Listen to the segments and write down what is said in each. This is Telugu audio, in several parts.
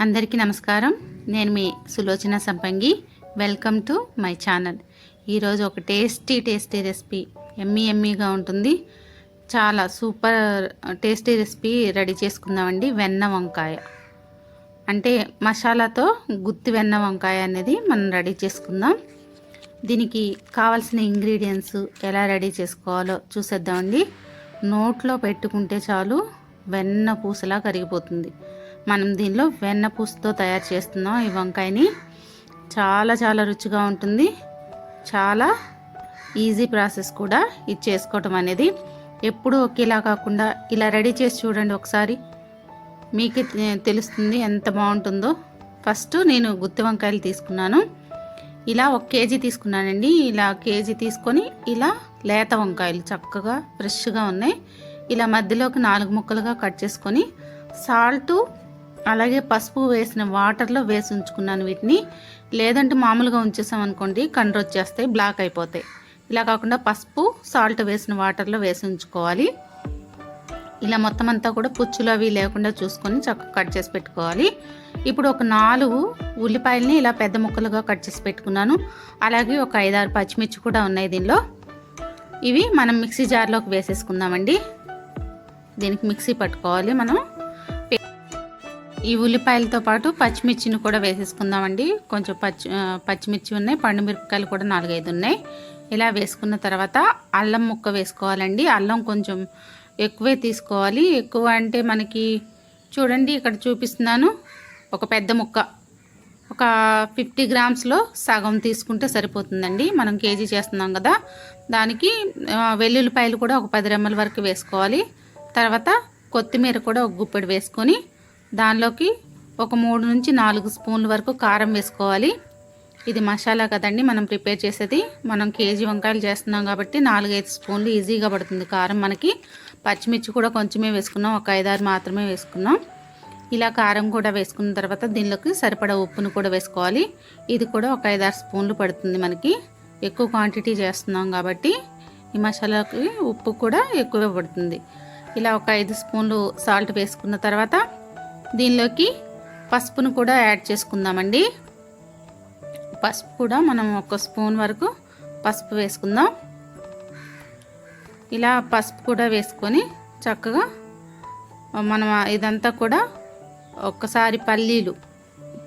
అందరికీ నమస్కారం. నేను మీ సులోచన సంపంగి. Welcome to my channel. ఈరోజు ఒక టేస్టీ రెసిపీ, ఎమ్మీగా ఉంటుంది. చాలా సూపర్ టేస్టీ రెసిపీ రెడీ చేసుకుందామండి. వెన్న వంకాయ అంటే మసాలాతో గుత్తి వెన్న వంకాయ అనేది మనం రెడీ చేసుకుందాం. దీనికి కావాల్సిన ఇంగ్రీడియంట్స్ ఎలా రెడీ చేసుకోవాలో చూసేద్దామండి. నోట్లో పెట్టుకుంటే చాలు వెన్న పూసలా కరిగిపోతుంది. మనం దీనిలో వెన్న పూసతో తయారు చేస్తున్నాం ఈ వంకాయని. చాలా రుచిగా ఉంటుంది. చాలా ఈజీ ప్రాసెస్ కూడా ఇది చేసుకోవటం అనేది. ఎప్పుడూ ఒకేలా కాకుండా ఇలా రెడీ చేసి చూడండి ఒకసారి, మీకు తెలుస్తుంది ఎంత బాగుంటుందో. ఫస్ట్ నేను గుత్తి వంకాయలు తీసుకున్నాను. ఇలా 1 కేజీ తీసుకున్నానండి. ఇలా కేజీ తీసుకొని ఇలా లేత వంకాయలు చక్కగా ఫ్రెష్గా ఉన్నాయి. ఇలా మధ్యలోకి 4 ముక్కలుగా కట్ చేసుకొని సాల్టు అలాగే పసుపు వేసిన వాటర్లో వేసి ఉంచుకున్నాను వీటిని. లేదంటే మామూలుగా ఉంచేసామనుకోండి కండ్రు వచ్చేస్తాయి, బ్లాక్ అయిపోతాయి. ఇలా కాకుండా పసుపు సాల్ట్ వేసిన వాటర్లో వేసి ఉంచుకోవాలి. ఇలా మొత్తం అంతా కూడా పుచ్చులు అవి లేకుండా చూసుకొని చక్కగా కట్ చేసి పెట్టుకోవాలి. ఇప్పుడు ఒక 4 ఉల్లిపాయలని ఇలా పెద్ద ముక్కలుగా కట్ చేసి పెట్టుకున్నాను. అలాగే ఒక 5-6 పచ్చిమిర్చి కూడా ఉన్నాయి దీనిలో. ఇవి మనం మిక్సీ జార్లోకి వేసేసుకుందామండి. దీనికి మిక్సీ పట్టుకోవాలి మనం. ఈ ఉల్లిపాయలతో పాటు పచ్చిమిర్చిని కూడా వేసేసుకుందామండి. కొంచెం పచ్చిమిర్చి ఉన్నాయి, పండు మిరపకాయలు కూడా 4-5 ఉన్నాయి. ఇలా వేసుకున్న తర్వాత అల్లం ముక్క వేసుకోవాలండి. అల్లం కొంచెం ఎక్కువే తీసుకోవాలి. ఎక్కువ అంటే మనకి చూడండి ఇక్కడ చూపిస్తున్నాను. ఒక పెద్ద ముక్క ఒక 50 గ్రామ్స్లో సగం తీసుకుంటే సరిపోతుందండి. మనం కేజీ చేస్తున్నాం కదా, దానికి వెల్లుల్లిపాయలు కూడా ఒక 10 రెమ్మల వరకు వేసుకోవాలి. తర్వాత కొత్తిమీర కూడా ఒక గుప్పెడు వేసుకొని దానిలోకి ఒక 3 నుంచి 4 స్పూన్ల వరకు కారం వేసుకోవాలి. ఇది మసాలా కదండి మనం ప్రిపేర్ చేసేది. మనం కేజీ వంకాయలు చేస్తున్నాం కాబట్టి 4-5 స్పూన్లు ఈజీగా పడుతుంది కారం మనకి. పచ్చిమిర్చి కూడా కొంచెమే వేసుకున్నాం, ఒక 5-6 మాత్రమే వేసుకున్నాం. ఇలా కారం కూడా వేసుకున్న తర్వాత దీనిలోకి సరిపడా ఉప్పును కూడా వేసుకోవాలి. ఇది కూడా ఒక 5-6 స్పూన్లు పడుతుంది మనకి. ఎక్కువ క్వాంటిటీ చేస్తున్నాం కాబట్టి ఈ మసాలాకి ఉప్పు కూడా ఎక్కువే పడుతుంది. ఇలా ఒక 5 స్పూన్లు సాల్ట్ వేసుకున్న తర్వాత దీనిలోకి పసుపును కూడా యాడ్ చేసుకుందామండి. పసుపు కూడా మనం 1 స్పూన్ వరకు పసుపు వేసుకుందాం. ఇలా పసుపు కూడా వేసుకొని చక్కగా మనం ఇదంతా కూడా ఒక్కసారి పల్లీలు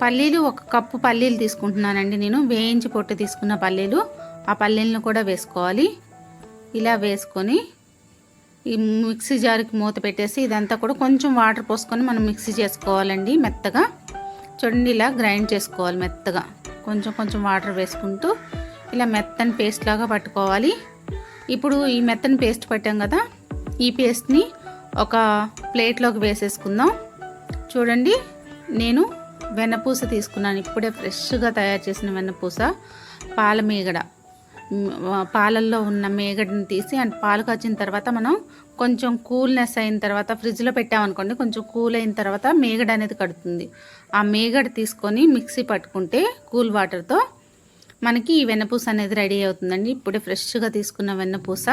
1 కప్పు పల్లీలు తీసుకుంటున్నానండి నేను. వేయించి పొట్టు తీసుకున్న పల్లీలు, ఆ పల్లీలను కూడా వేసుకోవాలి. ఇలా వేసుకొని ఈ మిక్సీ జార్కి మూత పెట్టేసి ఇదంతా కూడా కొంచెం వాటర్ పోసుకొని మనం మిక్సీ చేసుకోవాలండి మెత్తగా. చూడండి ఇలా గ్రైండ్ చేసుకోవాలి మెత్తగా. కొంచెం వాటర్ వేసుకుంటూ ఇలా మెత్తని పేస్ట్ లాగా పట్టుకోవాలి. ఇప్పుడు ఈ మెత్తని పేస్ట్ పట్టాం కదా, ఈ పేస్ట్ని ఒక ప్లేట్లోకి వేసేసుకుందాం. చూడండి నేను వెన్నపూస తీసుకున్నాను. ఇప్పుడే ఫ్రెష్గా తయారు చేసిన వెన్నపూస. పాల మీగడ, పాలల్లో ఉన్న మేగడని తీసి అండ్ పాలు కాచిన తర్వాత మనం కొంచెం కూల్నెస్ అయిన తర్వాత ఫ్రిడ్జ్లో పెట్టామనుకోండి, కొంచెం కూల్ అయిన తర్వాత మేగడ అనేది కడుతుంది. ఆ మేగడ తీసుకొని మిక్సీ పట్టుకుంటే కూల్ వాటర్తో మనకి ఈ వెన్నపూస అనేది రెడీ అవుతుందండి. ఇప్పుడే ఫ్రెష్గా తీసుకున్న వెన్నపూస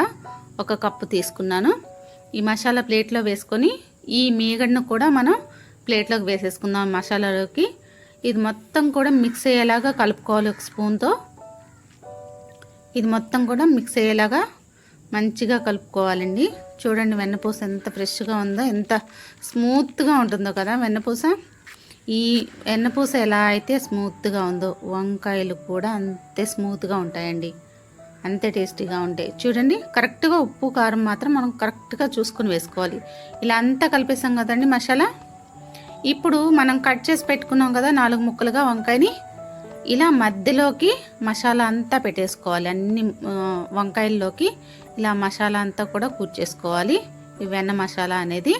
1 కప్పు తీసుకున్నాను. ఈ మసాలా ప్లేట్లో వేసుకొని ఈ మేగడను కూడా మనం ప్లేట్లోకి వేసేసుకుందాం మసాలాలోకి. ఇది మొత్తం కూడా మిక్స్ అయ్యేలాగా కలుపుకోవాలి ఒక స్పూన్తో. ఇది మొత్తం కూడా మిక్స్ అయ్యేలాగా మంచిగా కలుపుకోవాలండి. చూడండి వెన్నపూస ఎంత ఫ్రెష్గా ఉందో, ఎంత స్మూత్గా ఉంటుందో కదా వెన్నపూస. ఈ వెన్నపూస ఎలా అయితే స్మూత్గా ఉందో వంకాయలు కూడా అంతే స్మూత్గా ఉంటాయండి, అంతే టేస్టీగా ఉంటాయి. చూడండి కరెక్ట్గా ఉప్పు కారం మాత్రం మనం కరెక్ట్గా చూసుకొని వేసుకోవాలి. ఇలా అంతా కలిపేసాం కదండి మసాలా. ఇప్పుడు మనం కట్ చేసి పెట్టుకున్నాం కదా 4 ముక్కలుగా వంకాయని, ఇలా మధ్యలోకి మసాలా అంతా పెట్టేసుకోవాలి. అన్ని వంకాయల్లోకి ఇలా మసాలా అంతా కూడా కూర్చేసుకోవాలి. ఈ వెన్న మసాలా అనేది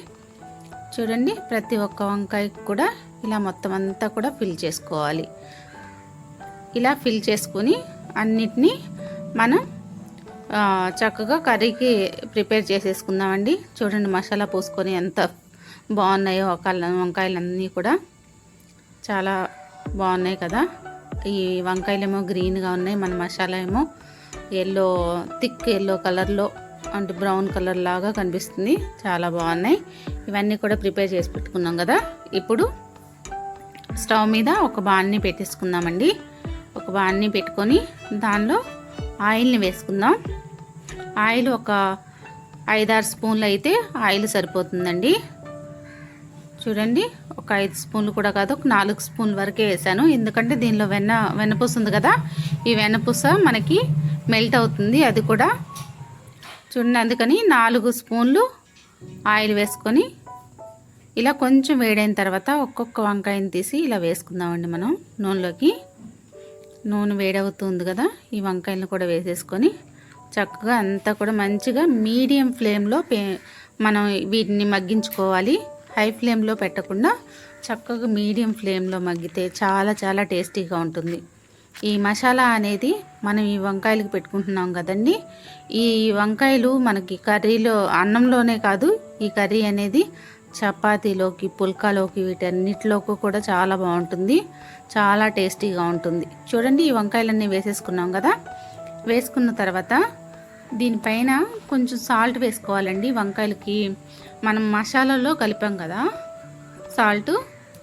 చూడండి ప్రతి ఒక్క వంకాయకి కూడా ఇలా మొత్తం అంతా కూడా ఫిల్ చేసుకోవాలి. ఇలా ఫిల్ చేసుకొని అన్నిటినీ మనం చక్కగా కర్రీకి ప్రిపేర్ చేసేసుకుందామండి. చూడండి మసాలా పూసుకొని ఎంత బాగున్నాయో వంకాయలన్నీ కూడా చాలా బాగున్నాయి కదా. ఈ వంకాయలేమో గ్రీన్గా ఉన్నాయి, మన మసాలా ఏమో థిక్ ఎల్లో కలర్లో అంటే బ్రౌన్ కలర్ లాగా కనిపిస్తుంది. చాలా బాగున్నాయి. ఇవన్నీ కూడా ప్రిపేర్ చేసి పెట్టుకున్నాం కదా. ఇప్పుడు స్టవ్ మీద ఒక బాణని పెట్టేసుకుందామండి. ఒక బాణని పెట్టుకొని దానిలో ఆయిల్ని వేసుకుందాం. ఆయిల్ ఒక 5-6 స్పూన్లు అయితే ఆయిల్ సరిపోతుందండి. చూడండి, ఒక 5 స్పూన్లు కూడా కాదు, ఒక 4 స్పూన్ల వరకే వేసాను. ఎందుకంటే దీనిలో వెన్నపూస ఉంది కదా, ఈ వెన్నపూస మనకి మెల్ట్ అవుతుంది. అది కూడా చూడండి, అందుకని 4 స్పూన్లు ఆయిల్ వేసుకొని ఇలా కొంచెం వేడైన తర్వాత ఒక్కొక్క వంకాయని తీసి ఇలా వేసుకుందామండి మనం నూనెలోకి. నూనె వేడవుతుంది కదా, ఈ వంకాయలను కూడా వేసేసుకొని చక్కగా అంతా కూడా మంచిగా మీడియం ఫ్లేమ్లో మనం వీటిని మగ్గించుకోవాలి. హై ఫ్లేమ్లో పెట్టకుండా చక్కగా మీడియం ఫ్లేమ్లో మగ్గితే చాలా చాలా టేస్టీగా ఉంటుంది. ఈ మసాలా అనేది మనం ఈ వంకాయలకు పెట్టుకుంటున్నాం కదండి, ఈ వంకాయలు మనకి కర్రీలో అన్నంలోనే కాదు, ఈ కర్రీ అనేది చపాతీలోకి, పుల్కాలోకి, వీటన్నిటిలోకి కూడా చాలా బాగుంటుంది, చాలా టేస్టీగా ఉంటుంది. చూడండి, ఈ వంకాయలన్నీ వేసేసుకున్నాం కదా. వేసుకున్న తర్వాత దీనిపైన కొంచెం సాల్ట్ వేసుకోవాలండి. వంకాయలకి మనం మసాలాలో కలిపాం కదా సాల్ట్,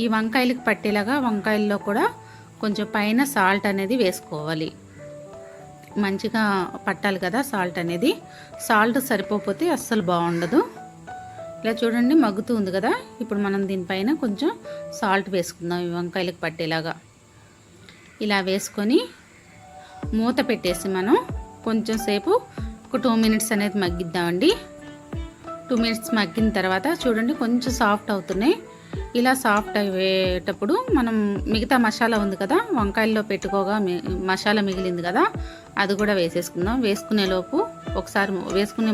ఈ వంకాయలకి పట్టేలాగా వంకాయల్లో కూడా కొంచెం పైన సాల్ట్ అనేది వేసుకోవాలి. మంచిగా పట్టాలి కదా సాల్ట్ అనేది. సాల్ట్ సరిపోతే అస్సలు బాగుండదు. ఇలా చూడండి, మగ్గుతూ ఉంది కదా. ఇప్పుడు మనం దీనిపైన కొంచెం సాల్ట్ వేసుకుందాం ఈ వంకాయలకు పట్టేలాగా. ఇలా వేసుకొని మూత పెట్టేసి మనం కొంచెం సేపు ఒక 2 మినిట్స్ అనేది మగ్గిద్దామండి. 2 మినిట్స్ మగ్గిన తర్వాత చూడండి కొంచెం సాఫ్ట్ అవుతున్నాయి. ఇలా సాఫ్ట్ అయ్యేటప్పుడు మనం మిగతా మసాలా ఉంది కదా, వంకాయల్లో పెట్టుకోగా మసాలా మిగిలింది కదా, అది కూడా వేసేసుకుందాం. వేసుకునే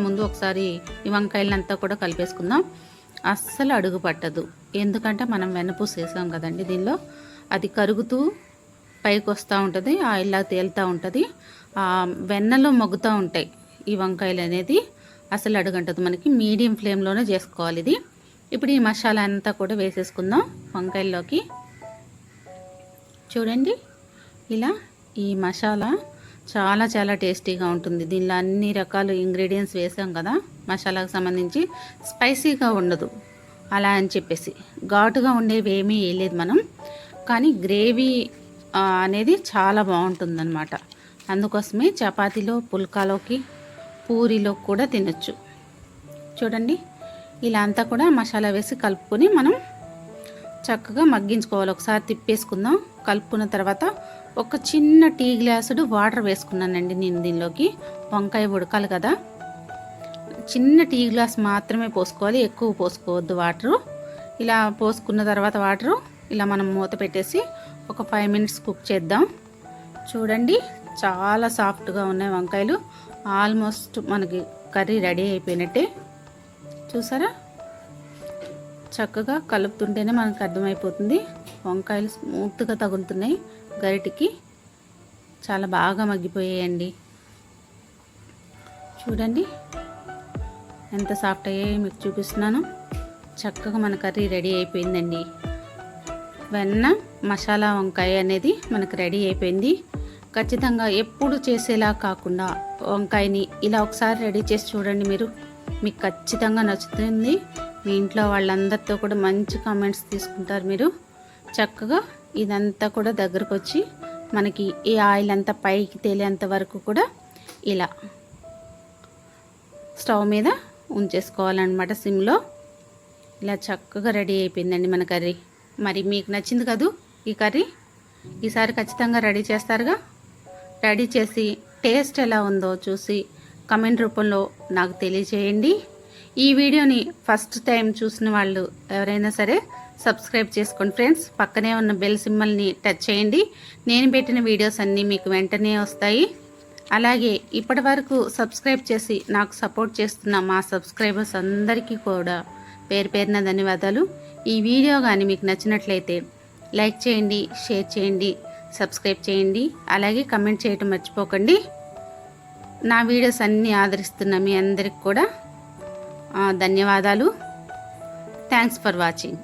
ముందు ఒకసారి ఈ వంకాయలంతా కూడా కలిపేసుకుందాం. అస్సలు అడుగు పట్టదు, ఎందుకంటే మనం వెన్నపూస వేసాం కదండి దీనిలో. అది కరుగుతూ పైకి వస్తూ ఉంటుంది, ఆయిల్లా తేలుతూ ఉంటుంది, వెన్నలో మగ్గుతూ ఉంటాయి ఈ వంకాయలు అనేది. అసలు అడుగంటది. మనకి మీడియం ఫ్లేమ్లోనే చేసుకోవాలి ఇది. ఇప్పుడు ఈ మసాలా అంతా కూడా వేసేసుకుందాం వంకాయల్లోకి. చూడండి, ఇలా ఈ మసాలా చాలా చాలా టేస్టీగా ఉంటుంది. దీనిలో అన్ని రకాల ఇంగ్రీడియంట్స్ వేసాం కదా మసాలాకు సంబంధించి. స్పైసీగా ఉండదు అలా అని చెప్పేసి, ఘాటుగా ఉండేవి ఏమీ వేయలేదు మనం, కానీ గ్రేవీ అనేది చాలా బాగుంటుందన్నమాట. అందుకోసమే చపాతీలో, పుల్కాలోకి, పూరీలో కూడా తినొచ్చు. చూడండి, ఇలా అంతా కూడా మసాలా వేసి కలుపుకొని మనం చక్కగా మగ్గించుకోవాలి. ఒకసారి తిప్పేసుకుందాం. కలుపుకున్న తర్వాత ఒక చిన్న టీ గ్లాసుడు వాటర్ వేసుకున్నానండి నేను దీనిలోకి. వంకాయ ఉడకాలి కదా, చిన్న టీ గ్లాస్ మాత్రమే పోసుకోవాలి, ఎక్కువ పోసుకోవద్దు వాటరు. ఇలా పోసుకున్న తర్వాత వాటరు ఇలా మనం మూత పెట్టేసి ఒక 5 మినిట్స్ కుక్ చేద్దాం. చూడండి, చాలా సాఫ్ట్గా ఉన్నాయి వంకాయలు. ఆల్మోస్ట్ మనకి కర్రీ రెడీ అయిపోయినట్టే. చూసారా, చక్కగా కలుపుతుంటేనే మనకు అర్థమైపోతుంది. వంకాయలు స్మూత్గా తగులుతున్నాయి గరిటికి, చాలా బాగా మగ్గిపోయాయండి. చూడండి ఎంత సాఫ్ట్ అయ్యాయో మీకు చూపిస్తున్నాను. చక్కగా మన కర్రీ రెడీ అయిపోయిందండి. వెన్న మసాలా వంకాయ అనేది మనకు రెడీ అయిపోయింది. ఖచ్చితంగా ఎప్పుడు చేసేలా కాకుండా వంకాయని ఇలా ఒకసారి రెడీ చేసి చూడండి. మీకు ఖచ్చితంగా నచ్చుతుంది. మీ ఇంట్లో వాళ్ళందరితో కూడా మంచి కామెంట్స్ తీసుకుంటారు మీరు. చక్కగా ఇదంతా కూడా దగ్గరకు వచ్చి మనకి ఈ ఆయిల్ అంతా పైకి తేలేంత వరకు కూడా ఇలా స్టవ్ మీద ఉంచేసుకోవాలన్నమాట సిమ్లో. ఇలా చక్కగా రెడీ అయిపోయిందండి మన కర్రీ. మరి మీకు నచ్చింది కదూ ఈ కర్రీ? ఈసారి ఖచ్చితంగా రెడీ చేస్తారుగా. రెడీ చేసి టేస్ట్ ఎలా ఉందో చూసి కమెంట్ రూపంలో నాకు తెలియజేయండి. ఈ వీడియోని ఫస్ట్ టైం చూసిన వాళ్ళు ఎవరైనా సరే సబ్స్క్రైబ్ చేసుకోండి ఫ్రెండ్స్. పక్కనే ఉన్న బెల్ సింబల్ని టచ్ చేయండి. నేను పెట్టిన వీడియోస్ అన్నీ మీకు వెంటనే వస్తాయి. అలాగే ఇప్పటి వరకు సబ్స్క్రైబ్ చేసి నాకు సపోర్ట్ చేస్తున్న మా సబ్స్క్రైబర్స్ అందరికీ కూడా పేరు పేరున ధన్యవాదాలు. ఈ వీడియో కానీ మీకు నచ్చినట్లయితే లైక్ చేయండి, షేర్ చేయండి, సబ్స్క్రైబ్ చేయండి, అలాగే కమెంట్ చేయటం మర్చిపోకండి. నా వీడియోస్ అన్నీ ఆదరిస్తున్న మీ అందరికి కూడా ధన్యవాదాలు. Thanks for watching.